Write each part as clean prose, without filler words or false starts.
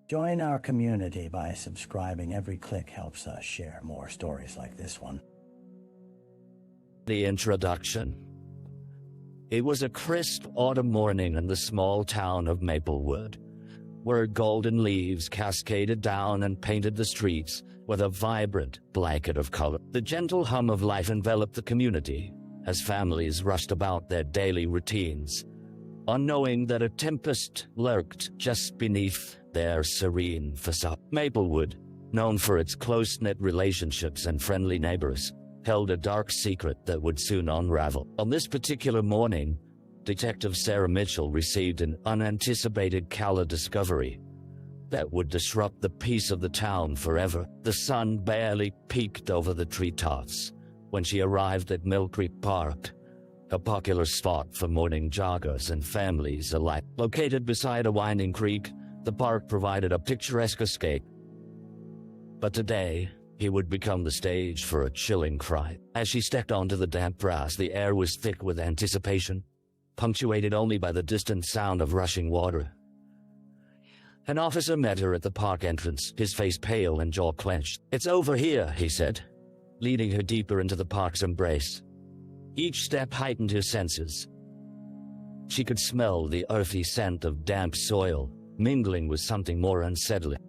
Join our community by subscribing. Every click helps us share more stories like this one. The introduction. It was a crisp autumn morning in the small town of Maplewood, where golden leaves cascaded down and painted the streets with a vibrant blanket of color. The gentle hum of life enveloped the community as families rushed about their daily routines, unknowing that a tempest lurked just beneath their serene facade. Maplewood, known for its close-knit relationships and friendly neighbors, held a dark secret that would soon unravel. On this particular morning, Detective Sarah Mitchell received an unanticipated Cala discovery that would disrupt the peace of the town forever. The sun barely peeked over the treetops when she arrived at Mill Creek Park, a popular spot for morning joggers and families alike. Located beside a winding creek, the park provided a picturesque escape. But today, it would become the stage for a chilling cry. As she stepped onto the damp grass, the air was thick with anticipation, punctuated only by the distant sound of rushing water. An officer met her at the park entrance, his face pale and jaw clenched. "It's over here," he said, leading her deeper into the park's embrace. Each step heightened her senses. She could smell the earthy scent of damp soil, mingling with something more unsettling.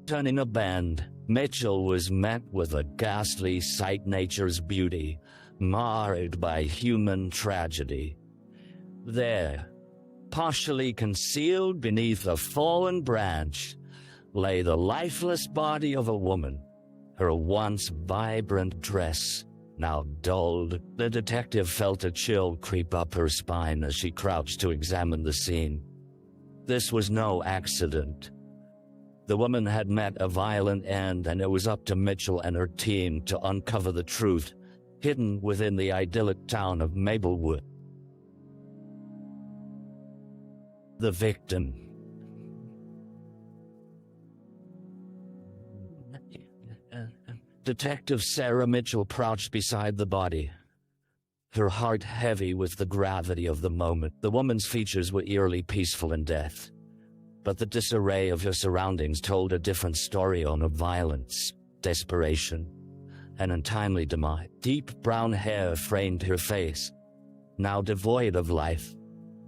Turning a bend, Mitchell was met with a ghastly sight: nature's beauty, marred by human tragedy. There, partially concealed beneath a fallen branch, lay the lifeless body of a woman, her once vibrant dress now dulled. The detective felt a chill creep up her spine as she crouched to examine the scene. This was no accident. The woman had met a violent end, and it was up to Mitchell and her team to uncover the truth hidden within the idyllic town of Maplewood. The victim. Detective Sarah Mitchell crouched beside the body, her heart heavy with the gravity of the moment. The woman's features were eerily peaceful in death, but the disarray of her surroundings told a different story, one of violence, desperation, and untimely demise. Deep brown hair framed her face, now devoid of life,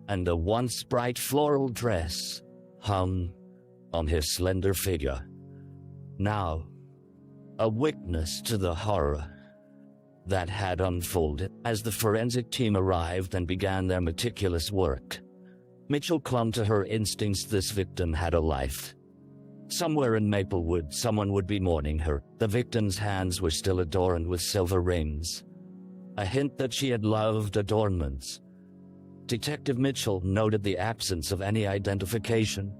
and a once bright floral dress hung on her slender figure, now a witness to the horror that had unfolded. As the forensic team arrived and began their meticulous work, Mitchell clung to her instincts. This victim had a life. Somewhere in Maplewood, someone would be mourning her. The victim's hands were still adorned with silver rings, a hint that she had loved adornments. Detective Mitchell noted the absence of any identification,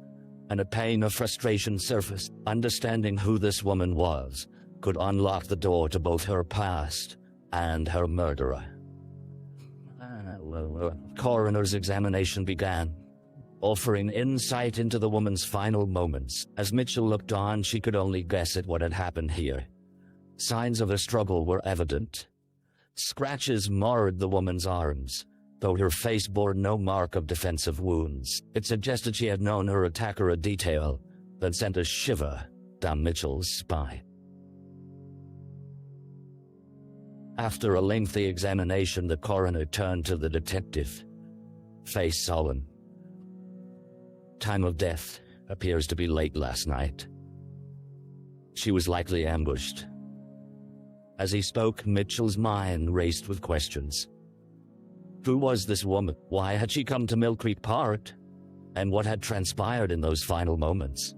and a pang of frustration surfaced. Understanding who this woman was could unlock the door to both her past and her murderer. Coroner's examination began, offering insight into the woman's final moments. As Mitchell looked on, she could only guess at what had happened here. Signs of a struggle were evident. Scratches marred the woman's arms, though her face bore no mark of defensive wounds. It suggested she had known her attacker, a detail that sent a shiver down Mitchell's spine. After a lengthy examination, the coroner turned to the detective, face sullen. "Time of death appears to be late last night. She was likely ambushed." As he spoke, Mitchell's mind raced with questions. Who was this woman? Why had she come to Mill Creek Park? And what had transpired in those final moments?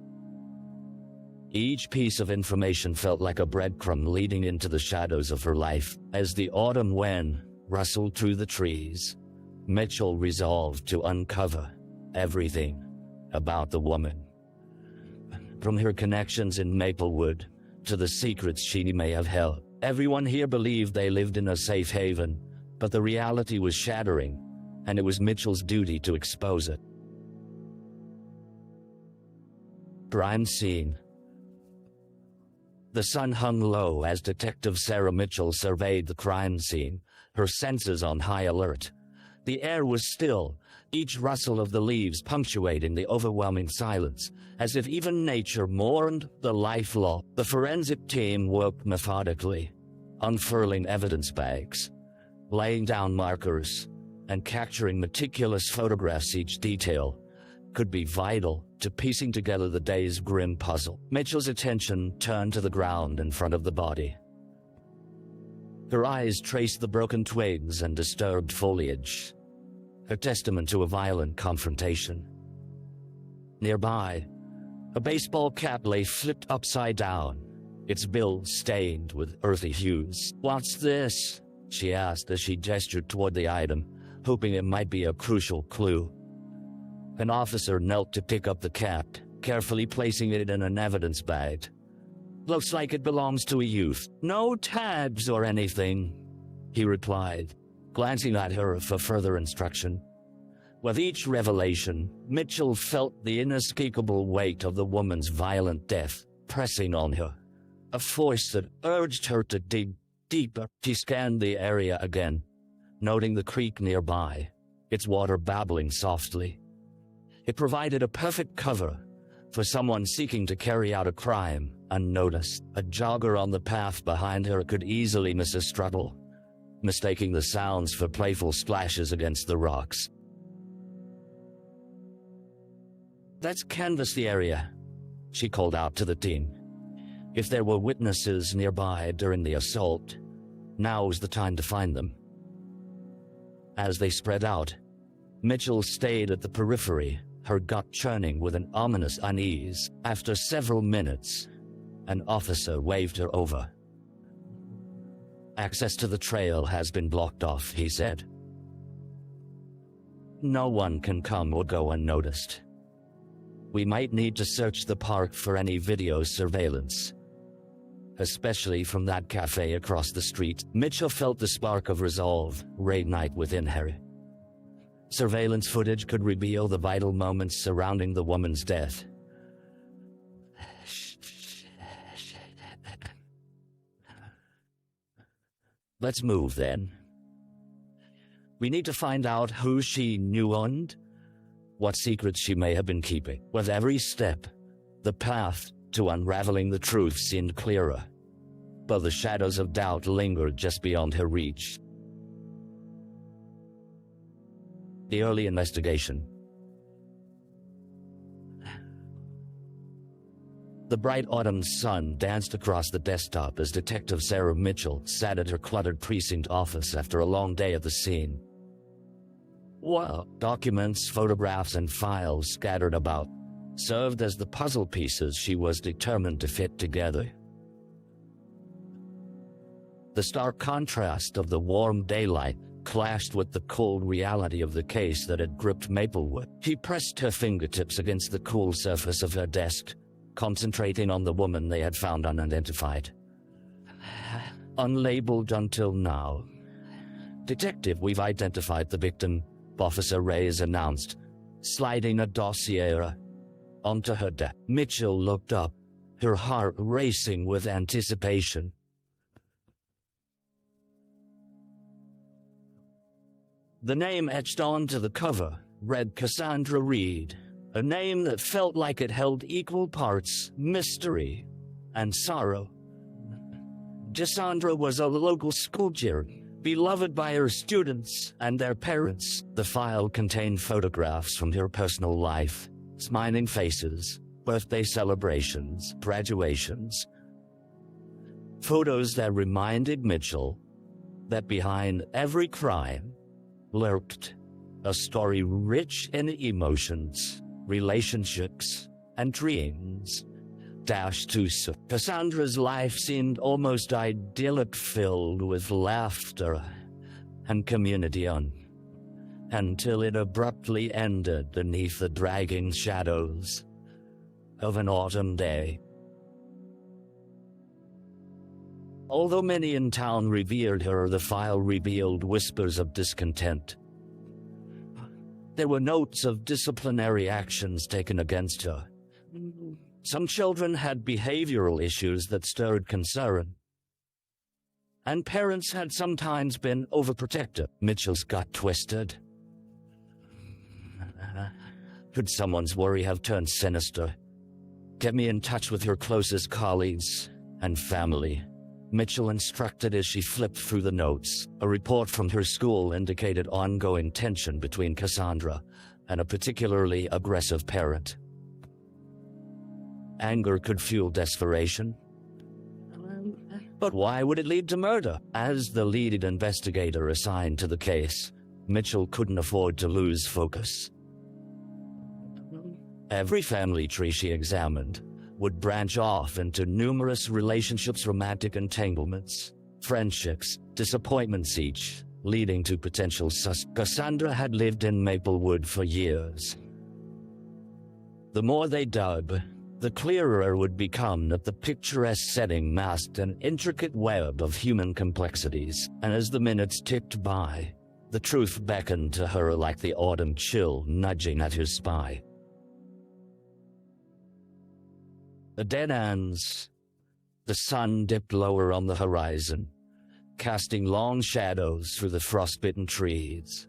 Each piece of information felt like a breadcrumb leading into the shadows of her life. As the autumn wind rustled through the trees, Mitchell resolved to uncover everything about the woman. From her connections in Maplewood to the secrets she may have held. Everyone here believed they lived in a safe haven, but the reality was shattering, and it was Mitchell's duty to expose it. Crime scene. The sun hung low as Detective Sarah Mitchell surveyed the crime scene, her senses on high alert. The air was still, each rustle of the leaves punctuating the overwhelming silence, as if even nature mourned the life lost. The forensic team worked methodically, unfurling evidence bags, laying down markers, and capturing meticulous photographs. Each detail could be vital to piecing together the day's grim puzzle. Mitchell's attention turned to the ground in front of the body. Her eyes traced the broken twigs and disturbed foliage, a testament to a violent confrontation. Nearby, a baseball cap lay flipped upside down, its bill stained with earthy hues. "What's this?" she asked as she gestured toward the item, hoping it might be a crucial clue. An officer knelt to pick up the cap, carefully placing it in an evidence bag. "Looks like it belongs to a youth. No tags or anything," he replied, glancing at her for further instruction. With each revelation, Mitchell felt the inescapable weight of the woman's violent death pressing on her, a force that urged her to dig deeper. She scanned the area again, noting the creek nearby, its water babbling softly. It provided a perfect cover for someone seeking to carry out a crime unnoticed. A jogger on the path behind her could easily miss a struggle, mistaking the sounds for playful splashes against the rocks. "Let's canvass the area," she called out to the team. "If there were witnesses nearby during the assault, now's the time to find them." As they spread out, Mitchell stayed at the periphery, her gut churning with an ominous unease. After several minutes, an officer waved her over. "Access to the trail has been blocked off," he said. "No one can come or go unnoticed. We might need to search the park for any video surveillance, especially from that cafe across the street." Mitchell felt the spark of resolve reignite within her. Surveillance footage could reveal the vital moments surrounding the woman's death. "Let's move, then. We need to find out who she knew and what secrets she may have been keeping." With every step, the path to unraveling the truth seemed clearer, but the shadows of doubt lingered just beyond her reach. The early investigation. The bright autumn sun danced across the desktop as Detective Sarah Mitchell sat at her cluttered precinct office after a long day at the scene. Documents, photographs, and files scattered about served as the puzzle pieces she was determined to fit together. The stark contrast of the warm daylight clashed with the cold reality of the case that had gripped Maplewood. She pressed her fingertips against the cool surface of her desk, concentrating on the woman they had found unidentified. "Unlabeled until now. Detective, we've identified the victim," Officer Reyes announced, sliding a dossier onto her desk. Mitchell looked up, her heart racing with anticipation. The name etched onto the cover read Cassandra Reed, a name that felt like it held equal parts mystery and sorrow. Cassandra was a local schoolteacher, beloved by her students and their parents. The file contained photographs from her personal life, smiling faces, birthday celebrations, graduations. Photos that reminded Mitchell that behind every crime lurked a story rich in emotions, relationships, and dreams. Cassandra's life seemed almost idyllic, filled with laughter and community until it abruptly ended beneath the dragging shadows of an autumn day. Although many in town revered her, the file revealed whispers of discontent. There were notes of disciplinary actions taken against her. Some children had behavioral issues that stirred concern, and parents had sometimes been overprotective. Mitchell's gut twisted. Could someone's worry have turned sinister? Get me in touch with your closest colleagues and family, Mitchell instructed as she flipped through the notes. A report from her school indicated ongoing tension between Cassandra and a particularly aggressive parent. Anger could fuel desperation. But why would it lead to murder? As the lead investigator assigned to the case, Mitchell couldn't afford to lose focus. Every family tree she examined would branch off into numerous relationships, romantic entanglements, friendships, disappointments, each leading to potential Cassandra had lived in Maplewood for years. The more they dug, the clearer it would become that the picturesque setting masked an intricate web of human complexities, and as the minutes ticked by, the truth beckoned to her like the autumn chill nudging at her spine. The dead ends. The sun dipped lower on the horizon, casting long shadows through the frostbitten trees,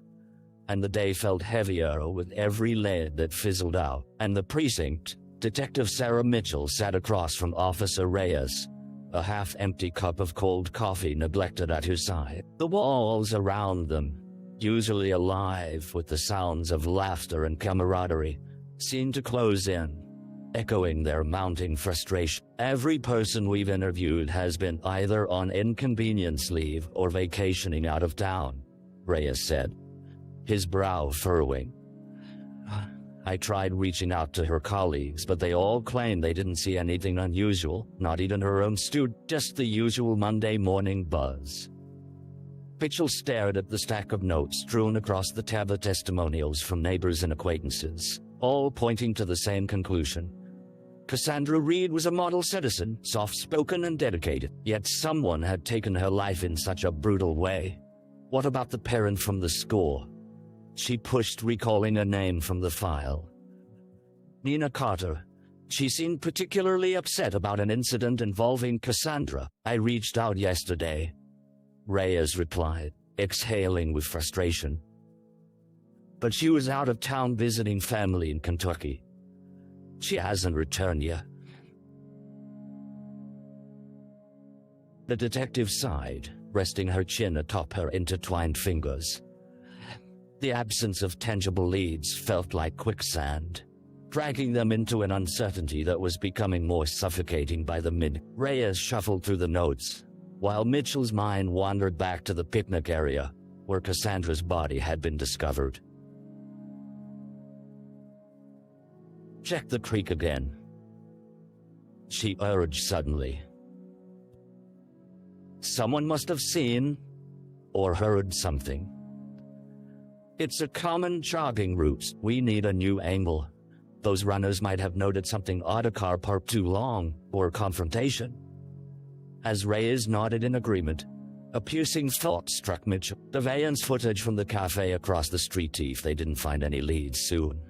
and the day felt heavier with every lead that fizzled out. And the precinct, Detective Sarah Mitchell sat across from Officer Reyes, a half-empty cup of cold coffee neglected at her side. The walls around them, usually alive with the sounds of laughter and camaraderie, seemed to close in, echoing their mounting frustration. Every person we've interviewed has been either on inconvenience leave or vacationing out of town, Reyes said, his brow furrowing. I tried reaching out to her colleagues, but they all claimed they didn't see anything unusual, not even her own student, just the usual Monday morning buzz. Mitchell stared at the stack of notes strewn across the tab of testimonials from neighbors and acquaintances, all pointing to the same conclusion. Cassandra Reed was a model citizen, soft-spoken and dedicated, yet someone had taken her life in such a brutal way. What about the parent from the school? She pushed, recalling a name from the file. Nina Carter. She seemed particularly upset about an incident involving Cassandra. I reached out yesterday, Reyes replied, exhaling with frustration. But she was out of town visiting family in Kentucky. She hasn't returned yet. The detective sighed, resting her chin atop her intertwined fingers. The absence of tangible leads felt like quicksand, dragging them into an uncertainty that was becoming more suffocating by the minute. Reyes shuffled through the notes, while Mitchell's mind wandered back to the picnic area where Cassandra's body had been discovered. Check the creek again, she urged suddenly. Someone must have seen or heard something. It's a common jogging route. We need a new angle. Those runners might have noted something odd, a car parked too long, or confrontation. As Reyes nodded in agreement, a piercing thought struck Mitchell. Surveillance footage from the cafe across the street, if they didn't find any leads soon.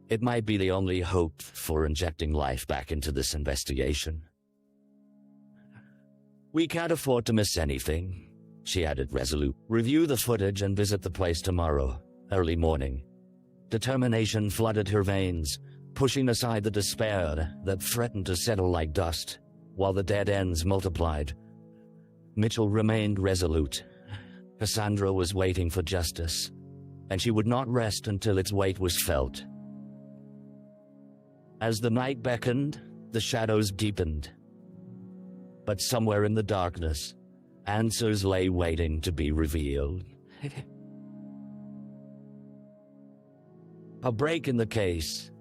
It might be the only hope for injecting life back into this investigation. We can't afford to miss anything, she added resolute. Review the footage and visit the place tomorrow, early morning. Determination flooded her veins, pushing aside the despair that threatened to settle like dust, while the dead ends multiplied. Mitchell remained resolute. Cassandra was waiting for justice, and she would not rest until its weight was felt. As the night beckoned, the shadows deepened. But somewhere in the darkness, answers lay waiting to be revealed. A break in the case.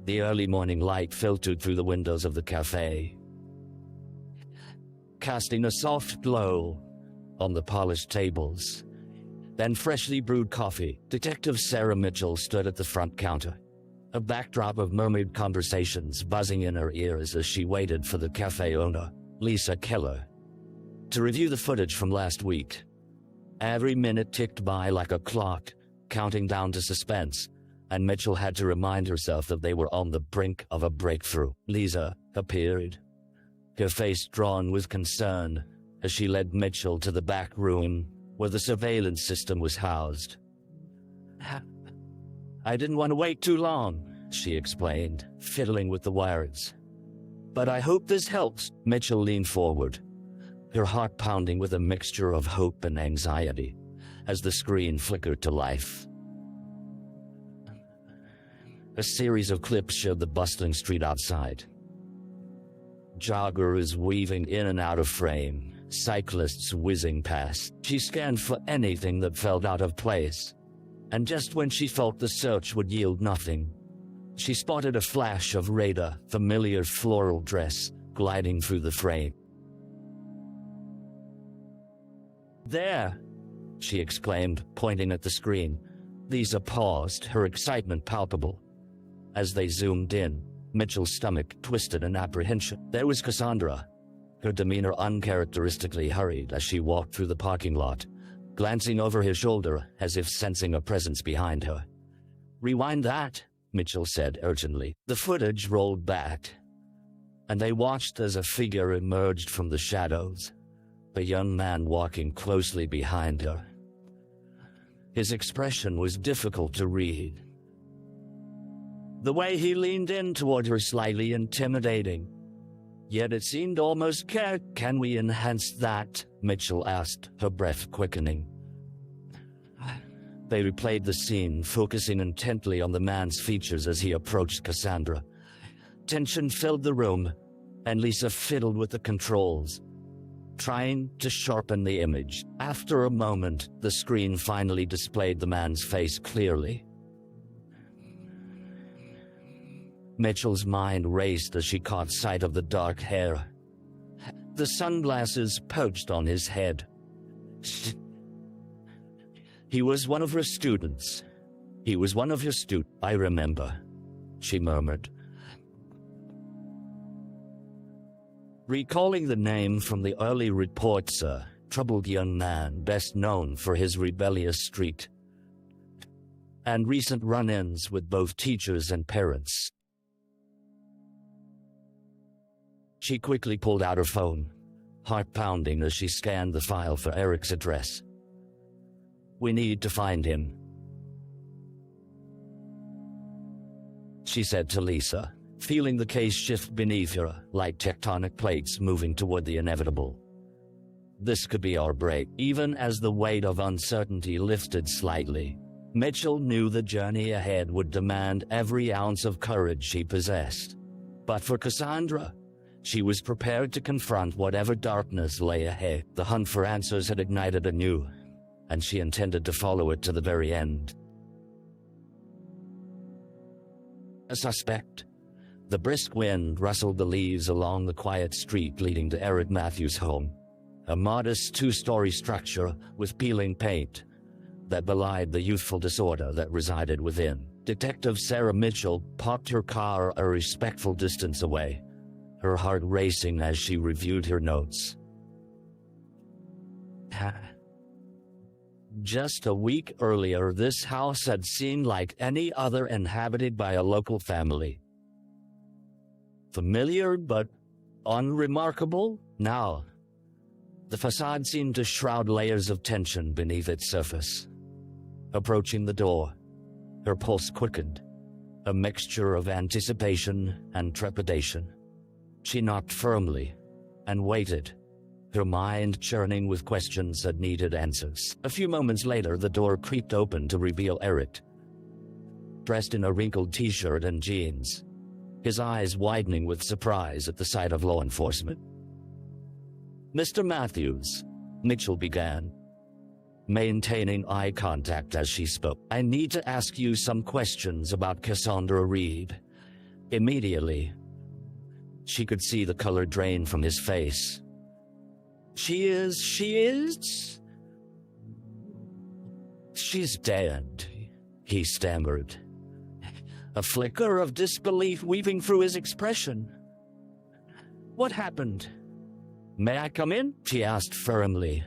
The early morning light filtered through the windows of the cafe, casting a soft glow on the polished tables. Then freshly brewed coffee. Detective Sarah Mitchell stood at the front counter, a backdrop of murmured conversations buzzing in her ears as she waited for the cafe owner, Lisa Keller, to review the footage from last week. Every minute ticked by like a clock, counting down to suspense, and Mitchell had to remind herself that they were on the brink of a breakthrough. Lisa appeared, her face drawn with concern, as she led Mitchell to the back room where the surveillance system was housed. I didn't want to wait too long, she explained, fiddling with the wires. But I hope this helps. Mitchell leaned forward, her heart pounding with a mixture of hope and anxiety as the screen flickered to life. A series of clips showed the bustling street outside. Joggers weaving in and out of frame, cyclists whizzing past. She scanned for anything that felt out of place, and just when she felt the search would yield nothing, she spotted a flash of Rada's familiar floral dress gliding through the frame. "There!" she exclaimed, pointing at the screen. Lisa paused, her excitement palpable. As they zoomed in, Mitchell's stomach twisted in apprehension. There was Cassandra, her demeanor uncharacteristically hurried as she walked through the parking lot, glancing over her shoulder as if sensing a presence behind her. "Rewind that," Mitchell said urgently. The footage rolled back, and they watched as a figure emerged from the shadows, a young man walking closely behind her. His expression was difficult to read. The way he leaned in toward her slightly intimidating, yet it seemed almost care. "Can we enhance that?" Mitchell asked, her breath quickening. They replayed the scene, focusing intently on the man's features as he approached Cassandra. Tension filled the room, and Lisa fiddled with the controls, trying to sharpen the image. After a moment, the screen finally displayed the man's face clearly. Mitchell's mind raced as she caught sight of the dark hair, the sunglasses perched on his head. He was one of her students. I remember, she murmured. Recalling the name from the early reports, a troubled young man best known for his rebellious streak and recent run-ins with both teachers and parents. She quickly pulled out her phone, heart pounding as she scanned the file for Eric's address. "We need to find him," she said to Lisa, feeling the case shift beneath her like tectonic plates moving toward the inevitable. This could be our break. Even as the weight of uncertainty lifted slightly, Mitchell knew the journey ahead would demand every ounce of courage she possessed. But for Cassandra, she was prepared to confront whatever darkness lay ahead. The hunt for answers had ignited anew, and she intended to follow it to the very end. A suspect. The brisk wind rustled the leaves along the quiet street leading to Eric Matthews' home, a modest two-story structure with peeling paint that belied the youthful disorder that resided within. Detective Sarah Mitchell parked her car a respectful distance away, her heart racing as she reviewed her notes. Just a week earlier, this house had seemed like any other inhabited by a local family. Familiar but unremarkable? Now, the facade seemed to shroud layers of tension beneath its surface. Approaching the door, her pulse quickened, a mixture of anticipation and trepidation. She knocked firmly and waited, her mind churning with questions that needed answers. A few moments later, the door creaked open to reveal Eric, dressed in a wrinkled t-shirt and jeans, his eyes widening with surprise at the sight of law enforcement. "Mr. Matthews," Mitchell began, maintaining eye contact as she spoke, "I need to ask you some questions about Cassandra Reed." Immediately, she could see the color drain from his face. She is? "She's dead," he stammered, a flicker of disbelief weaving through his expression. "What happened?" "May I come in?" she asked firmly,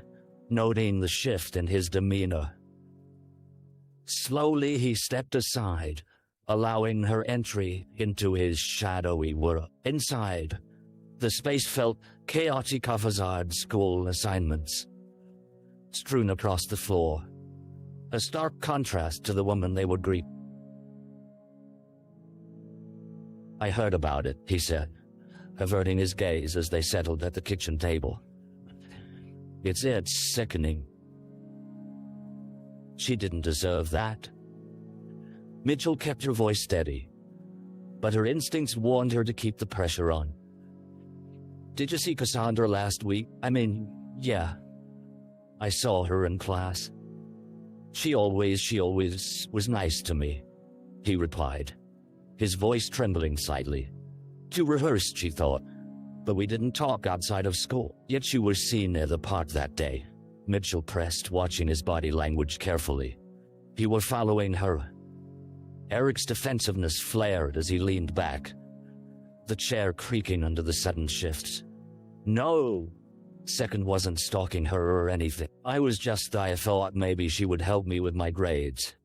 noting the shift in his demeanor. Slowly he stepped aside, allowing her entry into his shadowy world. Inside, the space felt chaotic of Hazard school assignments strewn across the floor, a stark contrast to the woman they would greet. "I heard about it," he said, averting his gaze as they settled at the kitchen table. It's sickening. She didn't deserve that." Mitchell kept her voice steady, but her instincts warned her to keep the pressure on. "Did you see Cassandra last week? Yeah. I saw her in class. She always was nice to me," he replied, his voice trembling slightly. "Too rehearsed, she thought, but we didn't talk outside of school. Yet she was seen near the park that day." Mitchell pressed, watching his body language carefully. He was following her. Eric's defensiveness flared as he leaned back, the chair creaking under the sudden shifts. "No." Second wasn't stalking her or anything. I thought maybe she would help me with my grades."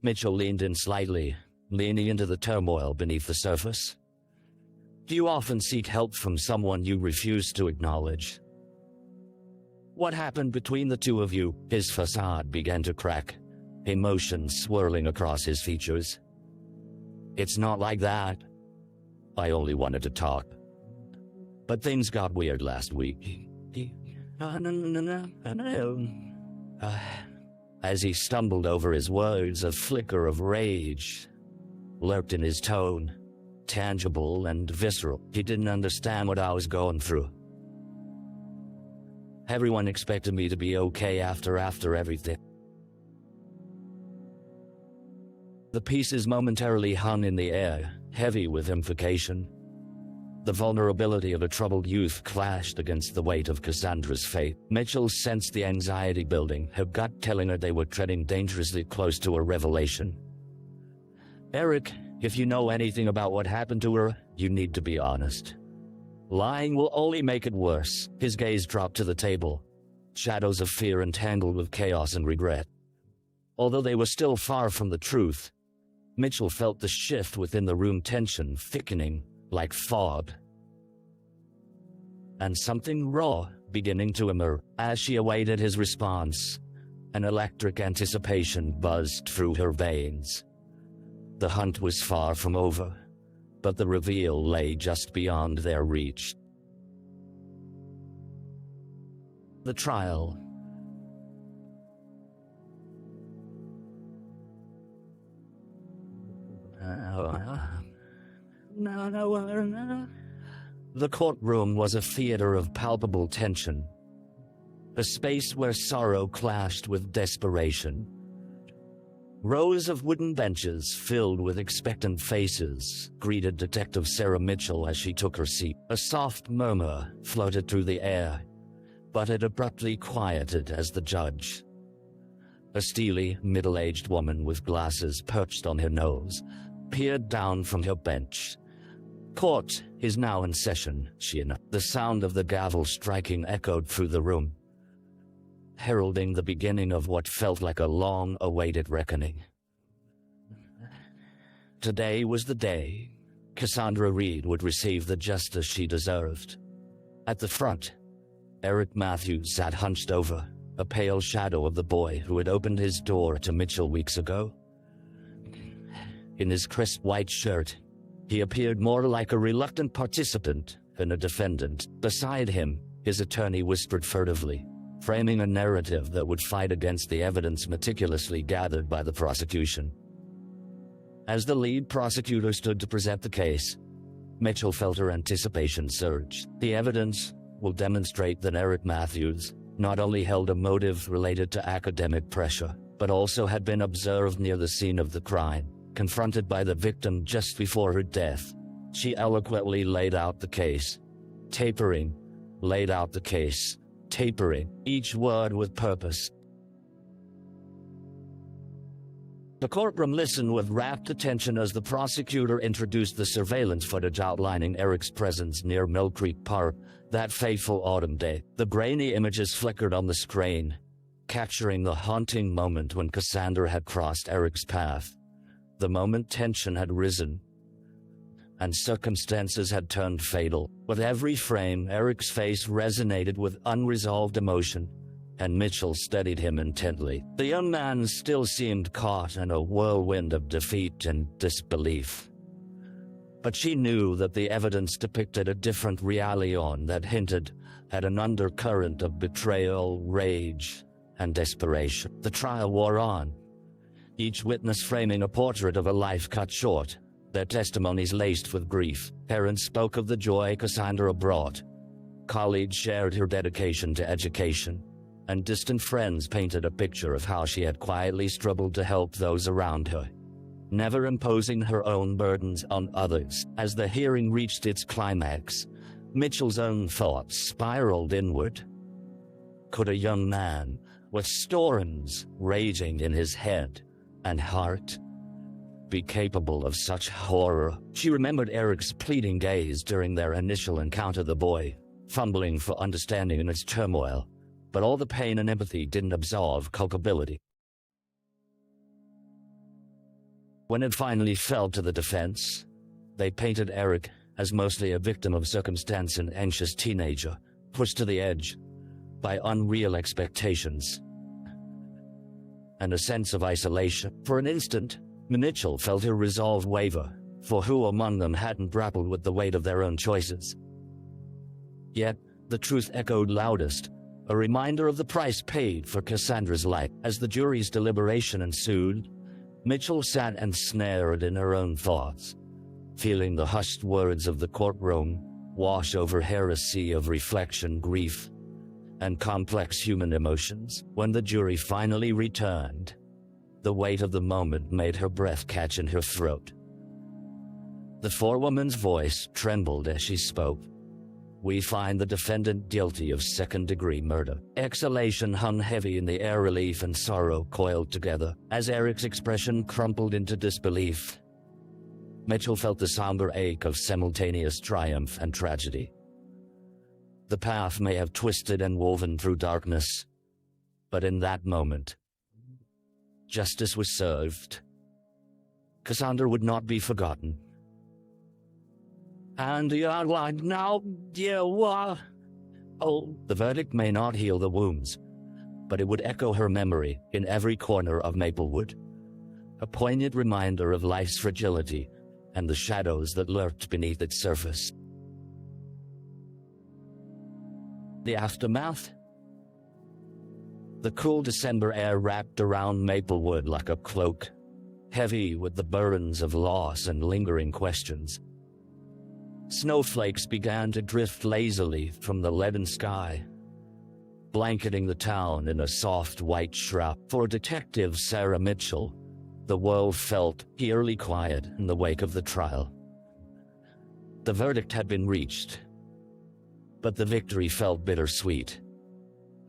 Mitchell leaned in slightly, leaning into the turmoil beneath the surface. "Do you often seek help from someone you refuse to acknowledge?" "What happened between the two of you?" His facade began to crack, emotion swirling across his features. "It's not like that. I only wanted to talk. But things got weird last week." As he stumbled over his words, a flicker of rage lurked in his tone, tangible and visceral. He didn't understand what I was going through. Everyone expected me to be okay after everything. The pieces momentarily hung in the air, heavy with implication. The vulnerability of a troubled youth clashed against the weight of Cassandra's fate. Mitchell sensed the anxiety building, her gut telling her they were treading dangerously close to a revelation. "Eric, if you know anything about what happened to her, you need to be honest. Lying will only make it worse." His gaze dropped to the table, shadows of fear entangled with chaos and regret. Although they were still far from the truth, Mitchell felt the shift within the room, tension thickening like fog, and something raw beginning to emerge. As she awaited his response, an electric anticipation buzzed through her veins. The hunt was far from over, but the reveal lay just beyond their reach. The trial. The courtroom was a theater of palpable tension, a space where sorrow clashed with desperation. Rows of wooden benches filled with expectant faces greeted Detective Sarah Mitchell as she took her seat. A soft murmur floated through the air, but it abruptly quieted as the judge, a steely, middle-aged woman with glasses perched on her nose, peered down from her bench. "Court is now in session," she announced. The sound of the gavel striking echoed through the room, heralding the beginning of what felt like a long-awaited reckoning. Today was the day Cassandra Reed would receive the justice she deserved. At the front, Eric Matthews sat hunched over, a pale shadow of the boy who had opened his door to Mitchell weeks ago. In his crisp white shirt, he appeared more like a reluctant participant than a defendant. Beside him, his attorney whispered furtively, framing a narrative that would fight against the evidence meticulously gathered by the prosecution. As the lead prosecutor stood to present the case, Mitchell felt her anticipation surge. The evidence will demonstrate that Eric Matthews not only held a motive related to academic pressure, but also had been observed near the scene of the crime, confronted by the victim just before her death. She eloquently laid out the case, tapering, each word with purpose. The courtroom listened with rapt attention as the prosecutor introduced the surveillance footage outlining Eric's presence near Mill Creek Park that fateful autumn day. The grainy images flickered on the screen, capturing the haunting moment when Cassandra had crossed Eric's path. The moment tension had risen, and circumstances had turned fatal. With every frame, Eric's face resonated with unresolved emotion, and Mitchell studied him intently. The young man still seemed caught in a whirlwind of defeat and disbelief. But she knew that the evidence depicted a different reality that hinted at an undercurrent of betrayal, rage, and desperation. The trial wore on, each witness framing a portrait of a life cut short, their testimonies laced with grief. Parents spoke of the joy Cassandra brought. Colleagues shared her dedication to education, and distant friends painted a picture of how she had quietly struggled to help those around her, never imposing her own burdens on others. As the hearing reached its climax, Mitchell's own thoughts spiraled inward. Could a young man, with storms raging in his head and heart, be capable of such horror? She remembered Eric's pleading gaze during their initial encounter, the boy fumbling for understanding in its turmoil, but all the pain and empathy didn't absolve culpability. When it finally fell to the defense, they painted Eric as mostly a victim of circumstance, an anxious teenager, pushed to the edge by unreal expectations and a sense of isolation. For an instant, Mitchell felt her resolve waver, for who among them hadn't grappled with the weight of their own choices? Yet, the truth echoed loudest, a reminder of the price paid for Cassandra's life. As the jury's deliberation ensued, Mitchell sat ensnared in her own thoughts, feeling the hushed words of the courtroom wash over her a sea of reflection, grief, and complex human emotions. When the jury finally returned, the weight of the moment made her breath catch in her throat. The forewoman's voice trembled as she spoke. "We find the defendant guilty of second-degree murder." Exhalation hung heavy in the air, relief and sorrow coiled together. As Eric's expression crumpled into disbelief, Mitchell felt the somber ache of simultaneous triumph and tragedy. The path may have twisted and woven through darkness, but in that moment, justice was served. Cassandra would not be forgotten. "And you're like, now, you are..." Oh, the verdict may not heal the wounds, but it would echo her memory in every corner of Maplewood, a poignant reminder of life's fragility and the shadows that lurked beneath its surface. The aftermath? The cool December air wrapped around Maplewood like a cloak, heavy with the burdens of loss and lingering questions. Snowflakes began to drift lazily from the leaden sky, blanketing the town in a soft white shroud. For Detective Sarah Mitchell, the world felt eerily quiet in the wake of the trial. The verdict had been reached, but the victory felt bittersweet,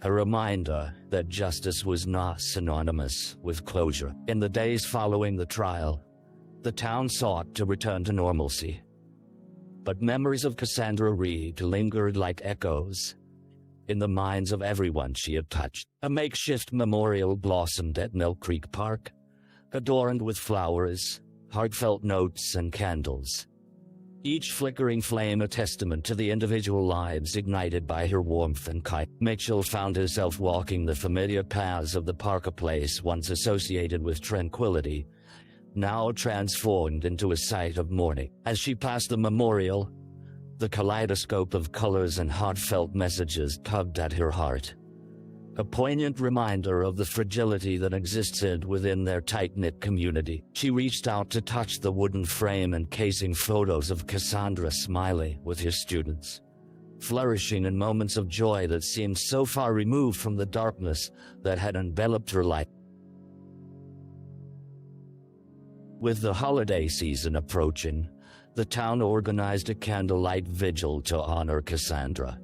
a reminder that justice was not synonymous with closure. In the days following the trial, the town sought to return to normalcy, but memories of Cassandra Reed lingered like echoes in the minds of everyone she had touched. A makeshift memorial blossomed at Mill Creek Park, adorned with flowers, heartfelt notes, and candles, each flickering flame a testament to the individual lives ignited by her warmth and kindness. Mitchell found herself walking the familiar paths of the marketplace once associated with tranquility, now transformed into a sight of mourning. As she passed the memorial, the kaleidoscope of colors and heartfelt messages tugged at her heart, a poignant reminder of the fragility that existed within their tight-knit community. She reached out to touch the wooden frame encasing photos of Cassandra smiling with her students, flourishing in moments of joy that seemed so far removed from the darkness that had enveloped her life. With the holiday season approaching, the town organized a candlelight vigil to honor Cassandra.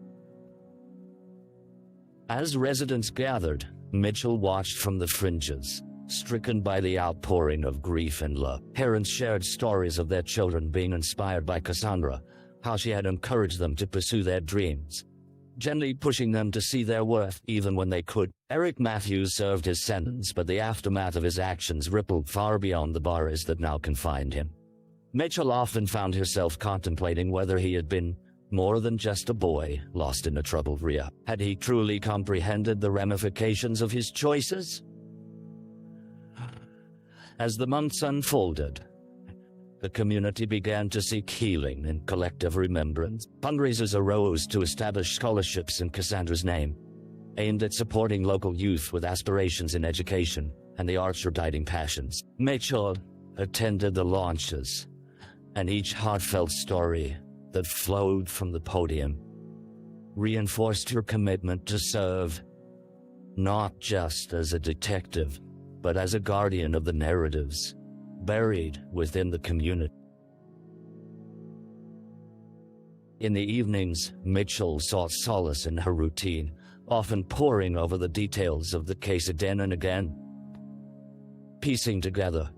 As residents gathered, Mitchell watched from the fringes, stricken by the outpouring of grief and love. Parents shared stories of their children being inspired by Cassandra, how she had encouraged them to pursue their dreams, gently pushing them to see their worth even when they could. Eric Matthews served his sentence, but the aftermath of his actions rippled far beyond the bars that now confined him. Mitchell often found herself contemplating whether he had been more than just a boy lost in a troubled Ria. Had he truly comprehended the ramifications of his choices? As the months unfolded, the community began to seek healing and collective remembrance. Fundraisers arose to establish scholarships in Cassandra's name, aimed at supporting local youth with aspirations in education and the arts or guiding passions. Mitchell attended the launches, and each heartfelt story that flowed from the podium reinforced her commitment to serve, not just as a detective, but as a guardian of the narratives buried within the community. In the evenings, Mitchell sought solace in her routine, often poring over the details of the case again and again, piecing together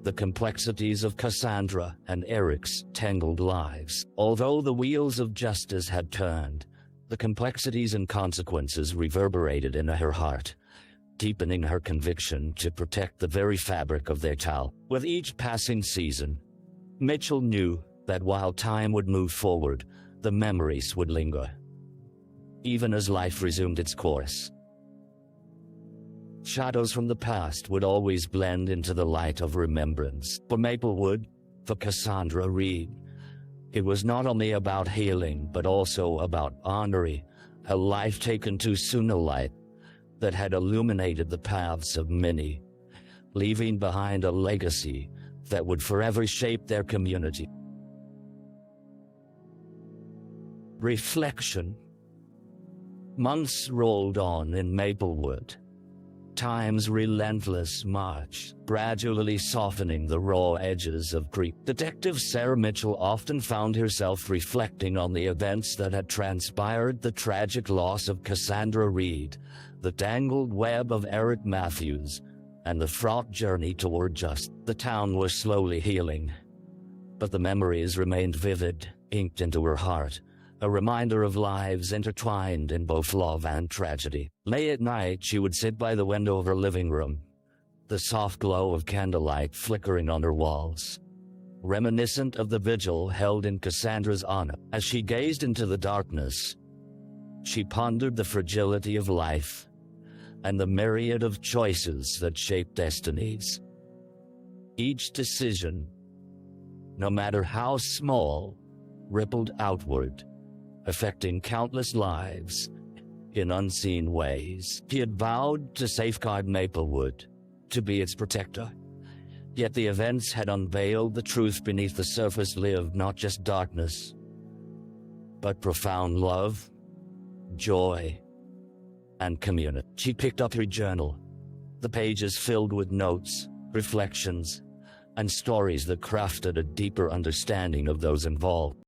the complexities of Cassandra and Eric's tangled lives. Although the wheels of justice had turned, the complexities and consequences reverberated in her heart, deepening her conviction to protect the very fabric of their tale. With each passing season, Mitchell knew that while time would move forward, the memories would linger, even as life resumed its course. Shadows from the past would always blend into the light of remembrance. For Maplewood, for Cassandra Reed, it was not only about healing, but also about honoring a life taken too soon, a light that had illuminated the paths of many, leaving behind a legacy that would forever shape their community. Reflection. Months rolled on in Maplewood, time's relentless march, gradually softening the raw edges of grief. Detective Sarah Mitchell often found herself reflecting on the events that had transpired: the tragic loss of Cassandra Reed, the tangled web of Eric Matthews, and the fraught journey toward justice. The town was slowly healing, but the memories remained vivid, inked into her heart, a reminder of lives intertwined in both love and tragedy. Late at night, she would sit by the window of her living room, the soft glow of candlelight flickering on her walls, reminiscent of the vigil held in Cassandra's honor. As she gazed into the darkness, she pondered the fragility of life and the myriad of choices that shape destinies. Each decision, no matter how small, rippled outward, affecting countless lives in unseen ways. She had vowed to safeguard Maplewood, to be its protector. Yet the events had unveiled the truth beneath the surface lived not just darkness, but profound love, joy, and community. She picked up her journal, the pages filled with notes, reflections, and stories that crafted a deeper understanding of those involved.